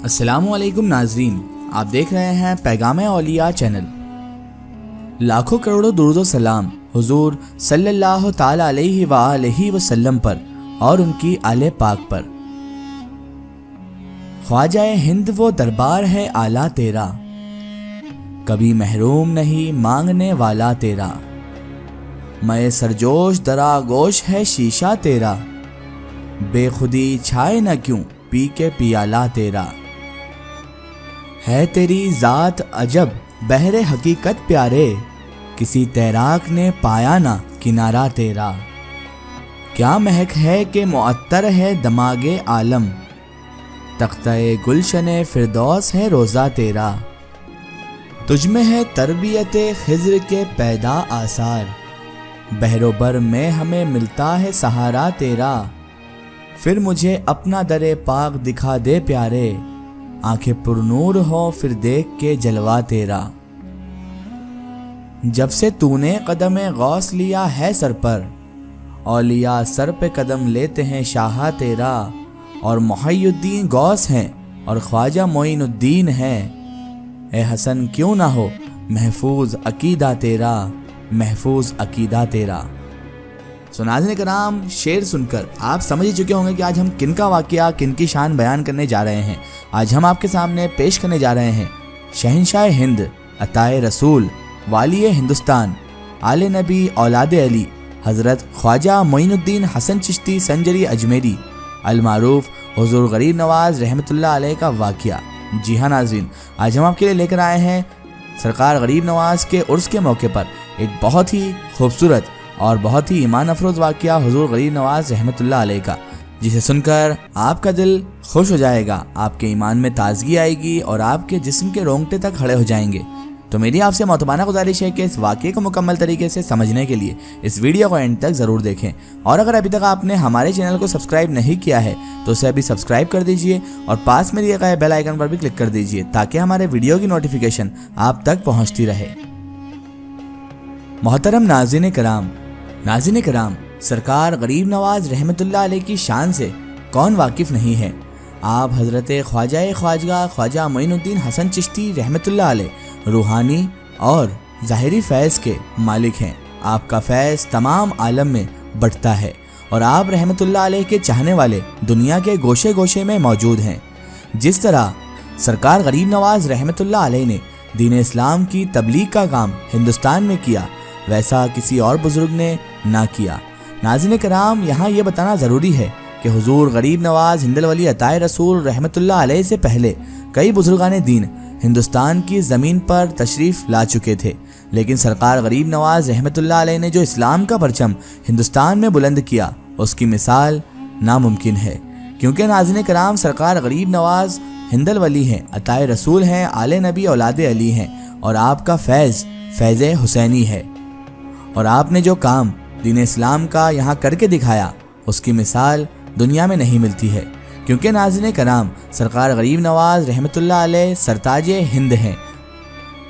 السلام علیکم ناظرین، آپ دیکھ رہے ہیں پیغام اولیاء چینل۔ لاکھوں کروڑوں درود و سلام حضور صلی اللہ تعالی علیہ وآلہ وسلم پر اور ان کی آل پاک پر۔ خواجہ ہند وہ دربار ہے اعلیٰ تیرا، کبھی محروم نہیں مانگنے والا تیرا۔ میں سرجوش درا گوش ہے شیشہ تیرا، بے خودی چھائے نہ کیوں پی کے پیالہ تیرا۔ ہے تیری ذات عجب بحر حقیقت پیارے، کسی تیراک نے پایا نہ کنارہ تیرا۔ کیا مہک ہے کہ معطر ہے دماغ عالم، تختہ گلشن فردوس ہے روضہ تیرا۔ تجھ میں ہے تربیت خضر کے پیدا آثار، بحر و بر میں ہمیں ملتا ہے سہارا تیرا۔ پھر مجھے اپنا در پاک دکھا دے پیارے، آنکھیں پر نور ہو پھر دیکھ کے جلوہ تیرا۔ جب سے تو نے قدم غوث لیا ہے سر پر، اولیاء سر پہ قدم لیتے ہیں شاہا تیرا۔ اور محی الدین غوث ہیں اور خواجہ معین الدین ہے، اے حسن کیوں نہ ہو محفوظ عقیدہ تیرا، محفوظ عقیدہ تیرا۔ سو ناظرین کرام، شعر سن کر آپ سمجھ چکے ہوں گے کہ آج ہم کن کا واقعہ، کن کی شان بیان کرنے جا رہے ہیں۔ آج ہم آپ کے سامنے پیش کرنے جا رہے ہیں شہنشاہ ہند، عطائے رسول، والی ہندوستان، آل نبی اولاد علی، حضرت خواجہ معین الدین حسن چشتی سنجری اجمیری المعروف حضور غریب نواز رحمۃ اللہ علیہ کا واقعہ۔ جی ہاں ناظرین، آج ہم آپ کے لیے لے کر آئے ہیں سرکار غریب نواز کے عرس کے موقع پر ایک بہت ہی خوبصورت اور بہت ہی ایمان افروز واقعہ حضور غریب نواز رحمۃ اللہ علیہ کا، جسے سن کر آپ کا دل خوش ہو جائے گا، آپ کے ایمان میں تازگی آئے گی اور آپ کے جسم کے رونگٹے تک کھڑے ہو جائیں گے۔ تو میری آپ سے معتبانہ گزارش ہے کہ اس واقعے کو مکمل طریقے سے سمجھنے کے لیے اس ویڈیو کو اینڈ تک ضرور دیکھیں، اور اگر ابھی تک آپ نے ہمارے چینل کو سبسکرائب نہیں کیا ہے تو اسے ابھی سبسکرائب کر دیجئے اور پاس میں دیے گئے بیل آئیکن پر بھی کلک کر دیجئے تاکہ ہمارے ویڈیو کی نوٹیفیکیشن آپ تک پہنچتی رہے۔ محترم ناظرین کرام، سرکار غریب نواز رحمۃ اللہ علیہ کی شان سے کون واقف نہیں ہے۔ آپ حضرت خواجہ خواجگاہ خواجہ معین الدین حسن چشتی رحمۃ اللہ علیہ روحانی اور ظاہری فیض کے مالک ہیں۔ آپ کا فیض تمام عالم میں بٹتا ہے اور آپ رحمۃ اللہ علیہ کے چاہنے والے دنیا کے گوشے گوشے میں موجود ہیں۔ جس طرح سرکار غریب نواز رحمۃ اللہ علیہ نے دین اسلام کی تبلیغ کا کام ہندوستان میں کیا، ویسا کسی اور بزرگ نے نہ کیا۔ ناظرین کرام، یہاں یہ بتانا ضروری ہے کہ حضور غریب نواز ہند الولی عطائے رسول رحمۃ اللہ علیہ سے پہلے کئی بزرگان دین ہندوستان کی زمین پر تشریف لا چکے تھے، لیکن سرکار غریب نواز رحمۃ اللہ علیہ نے جو اسلام کا پرچم ہندوستان میں بلند کیا، اس کی مثال ناممکن ہے۔ کیونکہ ناظرین کرام، سرکار غریب نواز ہند الولی ہیں، عطائے رسول ہیں، آل نبی اولاد علی ہیں، اور آپ کا فیض حسینی ہے، اور آپ نے جو کام دین اسلام کا یہاں کر کے دکھایا، اس کی مثال دنیا میں نہیں ملتی ہے۔ کیونکہ ناظرین کرام، سرکار غریب نواز رحمۃ اللہ علیہ سرتاج ہند ہیں،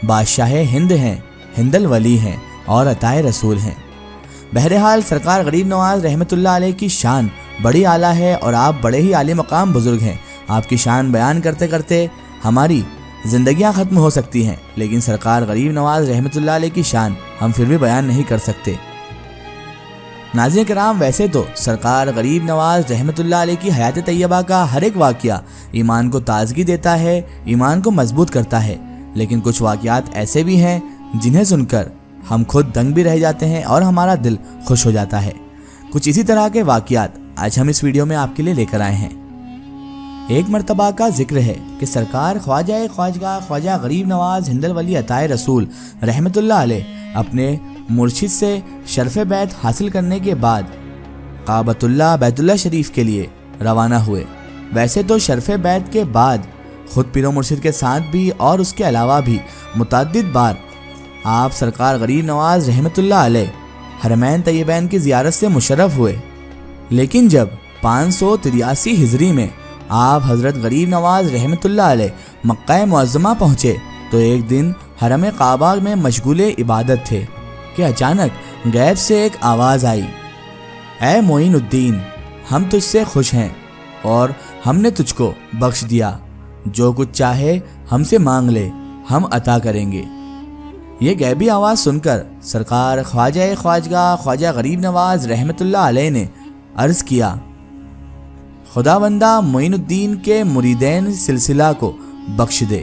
بادشاہ ہند ہیں، ہند الولی ہیں اور عطائے رسول ہیں۔ بہرحال سرکار غریب نواز رحمۃ اللہ علیہ کی شان بڑی اعلیٰ ہے اور آپ بڑے ہی عالی مقام بزرگ ہیں۔ آپ کی شان بیان کرتے کرتے ہماری زندگیاں ختم ہو سکتی ہیں، لیکن سرکار غریب نواز رحمۃ اللہ علیہ کی شان ہم پھر بھی بیان نہیں کر سکتے۔ ناظرین کرام، ویسے تو سرکار غریب نواز رحمۃ اللہ علیہ کی حیات طیبہ کا ہر ایک واقعہ ایمان کو تازگی دیتا ہے، ایمان کو مضبوط کرتا ہے، لیکن کچھ واقعات ایسے بھی ہیں جنہیں سن کر ہم خود دنگ بھی رہ جاتے ہیں اور ہمارا دل خوش ہو جاتا ہے۔ کچھ اسی طرح کے واقعات آج ہم اس ویڈیو میں آپ کے لیے لے کر آئے ہیں۔ ایک مرتبہ کا ذکر ہے کہ سرکار خواجہ خواجگاہ خواجہ غریب نواز ہند الولی عطائے رسول رحمۃ اللہ علیہ اپنے مرشد سے شرف بیت حاصل کرنے کے بعد کعبۃ اللہ بیت اللہ شریف کے لیے روانہ ہوئے۔ ویسے تو شرف بیت کے بعد خود پیر و مرشد کے ساتھ بھی اور اس کے علاوہ بھی متعدد بار آپ سرکار غریب نواز رحمۃ اللہ علیہ حرمین طیبین کی زیارت سے مشرف ہوئے، لیکن جب 583 ہجری میں آپ حضرت غریب نواز رحمۃ اللہ علیہ مکہ معظمہ پہنچے تو ایک دن حرم کعبہ میں مشغول عبادت تھے کہ اچانک غیب سے ایک آواز آئی، اے معین الدین، ہم تجھ سے خوش ہیں اور ہم نے تجھ کو بخش دیا، جو کچھ چاہے ہم سے مانگ لے، ہم عطا کریں گے۔ یہ غیبی آواز سن کر سرکار خواجہ خواجگاہ خواجہ غریب نواز رحمۃ اللہ علیہ نے عرض کیا، خداوندہ معین الدین کے مریدین سلسلہ کو بخش دے۔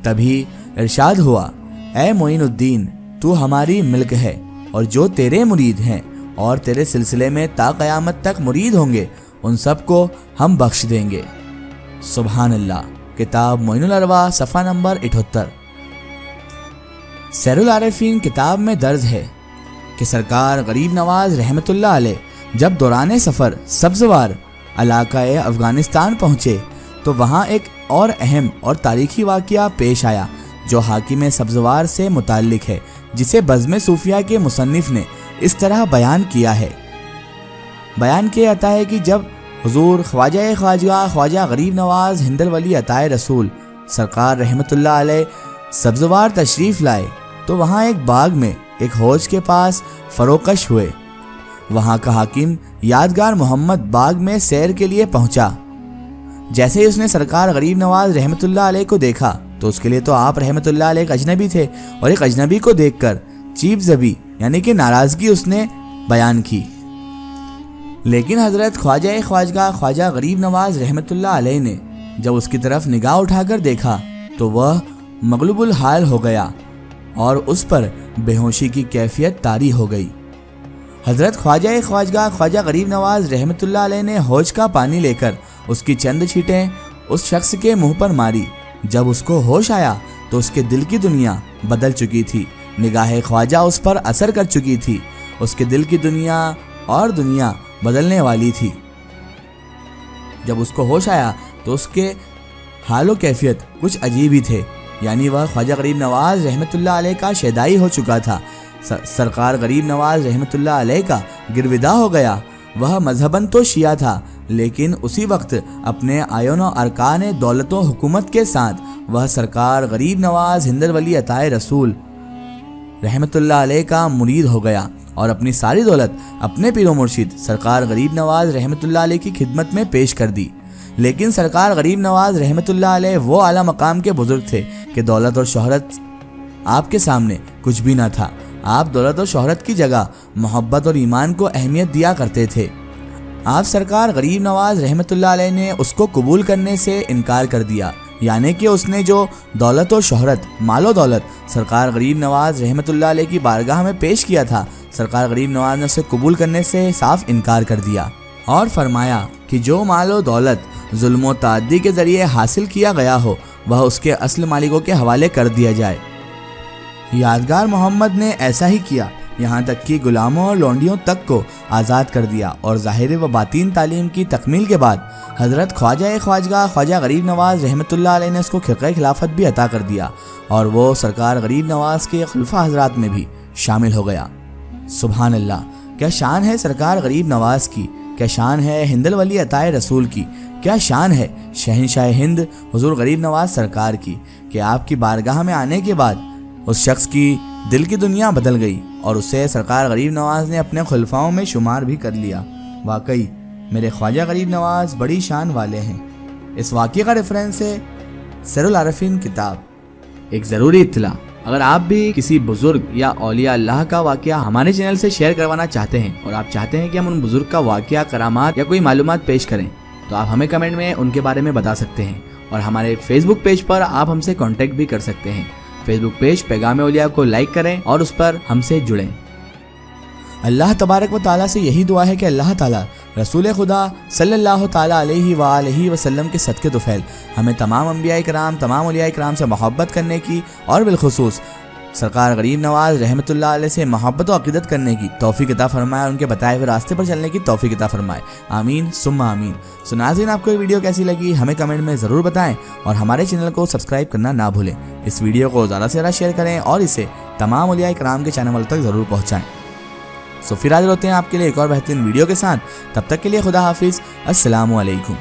تبھی ارشاد ہوا، اے معین الدین، تو ہماری ملک ہے، اور جو تیرے مرید ہیں اور تیرے سلسلے میں تا قیامت تک مرید ہوں گے ان سب کو ہم بخش دیں گے۔ سبحان اللہ۔ کتاب معین الارواح صفحہ نمبر 78۔ سیر العارفین کتاب میں درج ہے کہ سرکار غریب نواز رحمۃ اللہ علیہ جب دوران سفر سبزوار علاقہ افغانستان پہنچے تو وہاں ایک اور اہم اور تاریخی واقعہ پیش آیا جو حاکم سبزوار سے متعلق ہے، جسے بزم صوفیہ کے مصنف نے اس طرح بیان کیا ہے۔ بیان کیا جاتا ہے کہ جب حضور خواجہ خواجگاہ خواجہ غریب نواز ہندل ولی عطائے رسول سرکار رحمۃ اللہ علیہ سبزوار تشریف لائے تو وہاں ایک باغ میں ایک حوض کے پاس فروکش ہوئے۔ وہاں کا حاکم یادگار محمد باغ میں سیر کے لیے پہنچا۔ جیسے ہی اس نے سرکار غریب نواز رحمۃ اللہ علیہ کو دیکھا تو اس کے لیے تو آپ رحمۃ اللہ علیہ ایک اجنبی تھے، اور ایک اجنبی کو دیکھ کر چیب زبی یعنی کہ ناراضگی اس نے بیان کی۔ لیکن حضرت خواجہ خواجگاہ خواجہ غریب نواز رحمۃ اللہ علیہ نے جب اس کی طرف نگاہ اٹھا کر دیکھا تو وہ مغلوب الحال ہو گیا اور اس پر بے ہوشی کی کیفیت طاری ہو گئی۔ حضرت خواجہ خواجگاہ خواجہ غریب نواز رحمۃ اللہ علیہ نے حوض کا پانی لے کر اس کی چند چھینٹیں اس شخص کے منہ پر ماری۔ جب اس کو ہوش آیا تو اس کے دل کی دنیا بدل چکی تھی، نگاہ خواجہ اس پر اثر کر چکی تھی، اس کے دل کی دنیا اور دنیا بدلنے والی تھی۔ جب اس کو ہوش آیا تو اس کے حال و کیفیت کچھ عجیب ہی تھے، یعنی وہ خواجہ غریب نواز رحمۃ اللہ علیہ کا شیدائی ہو چکا تھا۔ سرکار غریب نواز رحمۃ اللہ علیہ کا گرویدہ ہو گیا۔ وہ مذہباً تو شیعہ تھا، لیکن اسی وقت اپنے آئین و ارکان دولت و حکومت کے ساتھ وہ سرکار غریب نواز ہندل ولی عطائے رسول رحمۃ اللہ علیہ کا مرید ہو گیا اور اپنی ساری دولت اپنے پیر و مرشد سرکار غریب نواز رحمۃ اللہ علیہ کی خدمت میں پیش کر دی۔ لیکن سرکار غریب نواز رحمۃ اللہ علیہ وہ اعلیٰ مقام کے بزرگ تھے کہ دولت اور شہرت آپ کے سامنے کچھ بھی نہ تھا۔ آپ دولت اور شہرت کی جگہ محبت اور ایمان کو اہمیت دیا کرتے تھے۔ آپ سرکار غریب نواز رحمۃ اللہ علیہ نے اس کو قبول کرنے سے انکار کر دیا، یعنی کہ اس نے جو دولت و شہرت، مال و دولت سرکار غریب نواز رحمۃ اللہ علیہ کی بارگاہ میں پیش کیا تھا، سرکار غریب نواز نے اسے قبول کرنے سے صاف انکار کر دیا اور فرمایا کہ جو مال و دولت ظلم و تعدی کے ذریعے حاصل کیا گیا ہو وہ اس کے اصل مالکوں کے حوالے کر دیا جائے۔ یادگار محمد نے ایسا ہی کیا، یہاں تک کہ غلاموں اور لونڈیوں تک کو آزاد کر دیا، اور ظاہر و باطین تعلیم کی تکمیل کے بعد حضرت خواجہ خواجگاہ خواجہ غریب نواز رحمۃ اللہ علیہ نے اس کو خرقہ خلافت بھی عطا کر دیا، اور وہ سرکار غریب نواز کے خلفاء حضرات میں بھی شامل ہو گیا۔ سبحان اللہ۔ کیا شان ہے سرکار غریب نواز کی، کیا شان ہے ہندل ولی عطائے رسول کی، کیا شان ہے شہنشاہ ہند حضور غریب نواز سرکار کی کہ آپ کی بارگاہ میں آنے کے بعد اس شخص کی دل کی دنیا بدل گئی اور اسے سرکار غریب نواز نے اپنے خلفاؤں میں شمار بھی کر لیا۔ واقعی میرے خواجہ غریب نواز بڑی شان والے ہیں۔ اس واقعے کا ریفرنس ہے سیر العارفین کتاب۔ ایک ضروری اطلاع، اگر آپ بھی کسی بزرگ یا اولیاء اللہ کا واقعہ ہمارے چینل سے شیئر کروانا چاہتے ہیں اور آپ چاہتے ہیں کہ ہم ان بزرگ کا واقعہ، کرامات یا کوئی معلومات پیش کریں تو آپ ہمیں کمنٹ میں ان کے بارے میں بتا سکتے ہیں، اور ہمارے فیس بک پیج پر آپ ہم سے کانٹیکٹ بھی کر سکتے ہیں۔ فیس بک پیج پیغام اولیاء کو لائک کریں اور اس پر ہم سے جڑیں۔ اللہ تبارک و تعالیٰ سے یہی دعا ہے کہ اللہ تعالیٰ رسول خدا صلی اللہ تعالیٰ علیہ وآلہ وسلم کے صدقے طفیل ہمیں تمام انبیاء کرام، تمام اولیاء کرام سے محبت کرنے کی اور بالخصوص سرکار غریب نواز رحمۃ اللہ علیہ سے محبت و عقیدت کرنے کی توفیق عطا فرمائے اور ان کے بتائے ہوئے راستے پر چلنے کی توفیق عطا فرمائے۔ آمین ثم آمین۔ سو ناظرین، آپ کو یہ ویڈیو کیسی لگی ہمیں کمنٹ میں ضرور بتائیں اور ہمارے چینل کو سبسکرائب کرنا نہ بھولیں۔ اس ویڈیو کو زیادہ سے زیادہ شیئر کریں اور اسے تمام اولیاء کرام کے چینل تک ضرور پہنچائیں۔ سو پھر حاضر ہوتے ہیں آپ کے لیے ایک اور بہترین ویڈیو کے ساتھ، تب تک کے لیے خدا حافظ، السلام علیکم۔